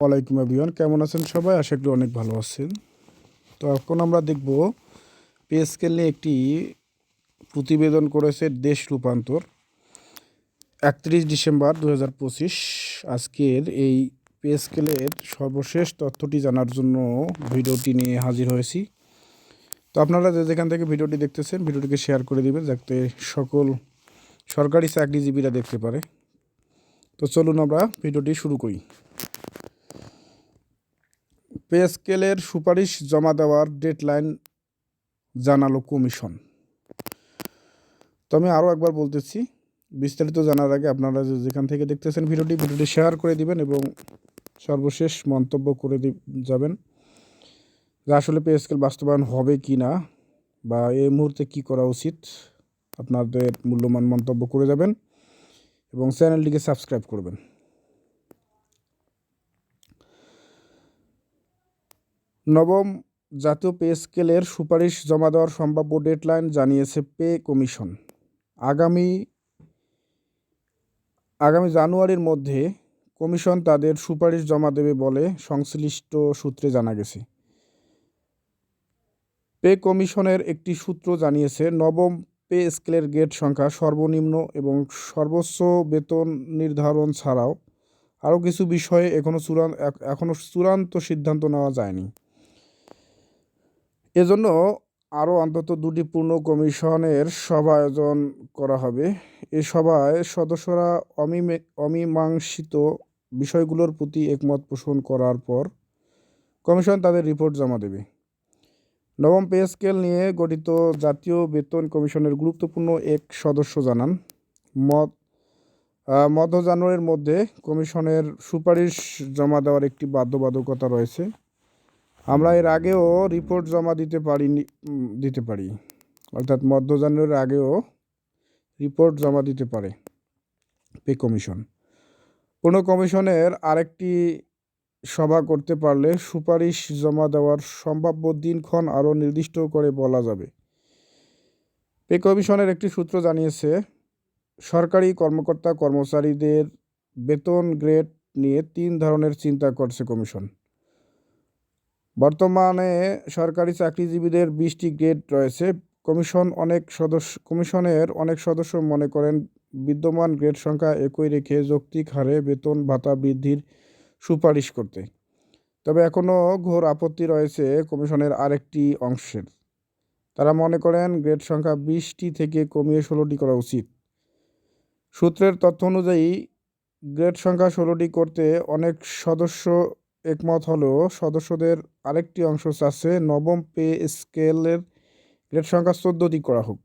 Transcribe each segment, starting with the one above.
ওয়ালাইকুম এভরিওয়ান, কেমন আছেন সবাই? আশা করি অনেক ভালো আছেন। তো এখন আমরা দেখব পে স্কেল নিয়ে একটি প্রতিবেদন করেছে দেশ রূপান্তর 31 ডিসেম্বর 2025। আজকের এই পে স্কেলের সর্বশেষ তথ্যটি জানার জন্য ভিডিওটি নিয়ে হাজির হয়েছি। তো আপনারা যেখান থেকে ভিডিওটি দেখতেছেন ভিডিওটিকে শেয়ার করে দিবেন যাতে সকল সরকারি চাকরিজীবীরা দেখতে পারে। তো চলুন আমরা ভিডিওটি শুরু করি। পে স্কেলের সুপারিশ জমা দেওয়ার ডেডলাইন জানালো কমিশন। তো আমি আরও একবার বলতেছি, বিস্তারিত জানার আগে আপনারা যেখান থেকে দেখতেছেন ভিডিওটি শেয়ার করে দিবেন এবং সর্বশেষ মন্তব্য করে যাবেন যে আসলে পে স্কেল বাস্তবায়ন হবে কি না বা এই মুহূর্তে কি করা উচিত। আপনাদের মূল্যবান মন্তব্য করে যাবেন এবং চ্যানেলটিকে সাবস্ক্রাইব করবেন। নবম জাতীয় পে স্কেলের সুপারিশ জমা দেওয়ার সম্ভাব্য ডেডলাইন জানিয়েছে পে কমিশন। আগামী জানুয়ারির মধ্যে কমিশন তাদের সুপারিশ জমা দেবে বলে সংশ্লিষ্ট সূত্রে জানা গেছে। পে কমিশনের একটি সূত্র জানিয়েছে, নবম পে স্কেলের গ্রেড সংখ্যা, সর্বনিম্ন এবং সর্বোচ্চ বেতন নির্ধারণ ছাড়াও আরও কিছু বিষয়ে এখনও চূড়ান্ত সিদ্ধান্ত নেওয়া যায়নি। এজন্য আরও অন্তত 2টি পূর্ণ কমিশনের সভা আয়োজন করা হবে। এই সভায় সদস্যরা অমীমাংসিত বিষয়গুলোর প্রতি একমত পোষণ করার পর কমিশন তাদের রিপোর্ট জমা দেবে। নবম পে স্কেল নিয়ে গঠিত জাতীয় বেতন কমিশনের গুরুত্বপূর্ণ এক সদস্য জানান, মধ্য জানুয়ারির মধ্যে কমিশনের সুপারিশ জমা দেওয়ার একটি বাধ্যবাধকতা রয়েছে। আমরা এর আগেও রিপোর্ট জমা দিতে পারি, অর্থাৎ মধ্য জানুয়ারির আগেও রিপোর্ট জমা দিতে পারে পে কমিশন। পূর্ণ কমিশনের আরেকটি সভা করতে পারলে সুপারিশ জমা দেওয়ার সম্ভাব্য দিনক্ষণ আরও নির্দিষ্ট করে বলা যাবে। পে কমিশনের একটি সূত্র জানিয়েছে, সরকারি কর্মকর্তা কর্মচারীদের বেতন গ্রেড নিয়ে 3 ধরনের চিন্তা করছে কমিশন। বর্তমানে সরকারি চাকরিজীবীদের 20টি গ্রেড রয়েছে। কমিশনের অনেক সদস্য মনে করেন বিদ্যমান গ্রেড সংখ্যা একই রেখে যৌক্তিক হারে বেতন ভাতা বৃদ্ধির সুপারিশ করতে। তবে এখনও ঘোর আপত্তি রয়েছে কমিশনের আরেকটি অংশের। তারা মনে করেন গ্রেড সংখ্যা 20টি থেকে কমিয়ে 16টি করা উচিত। সূত্রের তথ্য অনুযায়ী গ্রেড সংখ্যা 16টি করতে অনেক সদস্য একমত হলেও সদস্যদের আরেকটি অংশ চাচ্ছে নবম পে স্কেলের গ্রেড সংখ্যা 14টি করা হোক।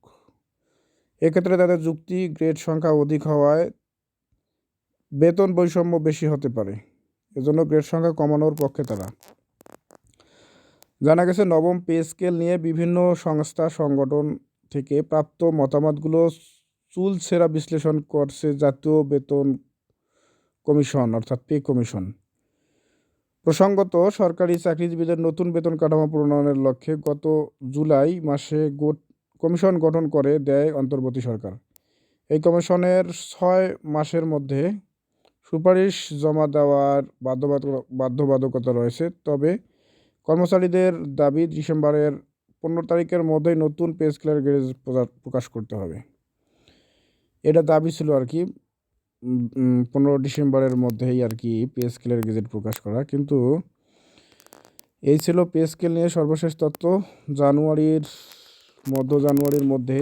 এক্ষেত্রে তাদের যুক্তি, গ্রেড সংখ্যা অধিক হওয়ায় বেতন বৈষম্য বেশি হতে পারে, এজন্য গ্রেড সংখ্যা কমানোর পক্ষে তারা। জানা গেছে, নবম পে স্কেল নিয়ে বিভিন্ন সংস্থা সংগঠন থেকে প্রাপ্ত মতামতগুলো চুলচেরা বিশ্লেষণ করছে জাতীয় বেতন কমিশন, অর্থাৎ পে কমিশন। প্রসঙ্গত, সরকারি চাকরিজীবীদের নতুন বেতন কাঠামো প্রণয়নের লক্ষ্যে গত জুলাই মাসে কমিশন গঠন করে দেয় অন্তর্বর্তী সরকার। এই কমিশনের 6 মাসের মধ্যে সুপারিশ জমা দেওয়ার বাধ্যবাধকতা রয়েছে। তবে কর্মচারীদের দাবি ডিসেম্বরের 15 তারিখের মধ্যেই নতুন পে স্কেলের গ্রেড প্রকাশ করতে হবে। এটা দাবি ছিল আর কি 15 ডিসেম্বরের মধ্যেই আর কি পে স্কেলের গেজেট প্রকাশ করা। কিন্তু এই ছিল পে স্কেল নিয়ে সর্বশেষ তথ্য। মধ্য জানুয়ারির মধ্যে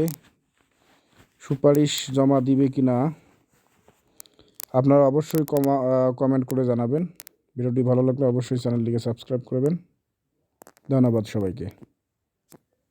সুপারিশ জমা দিবে কি না আপনারা অবশ্যই কমেন্ট করে জানাবেন। ভিডিওটি ভালো লাগলে অবশ্যই চ্যানেলটিকে সাবস্ক্রাইব করবেন। ধন্যবাদ সবাইকে।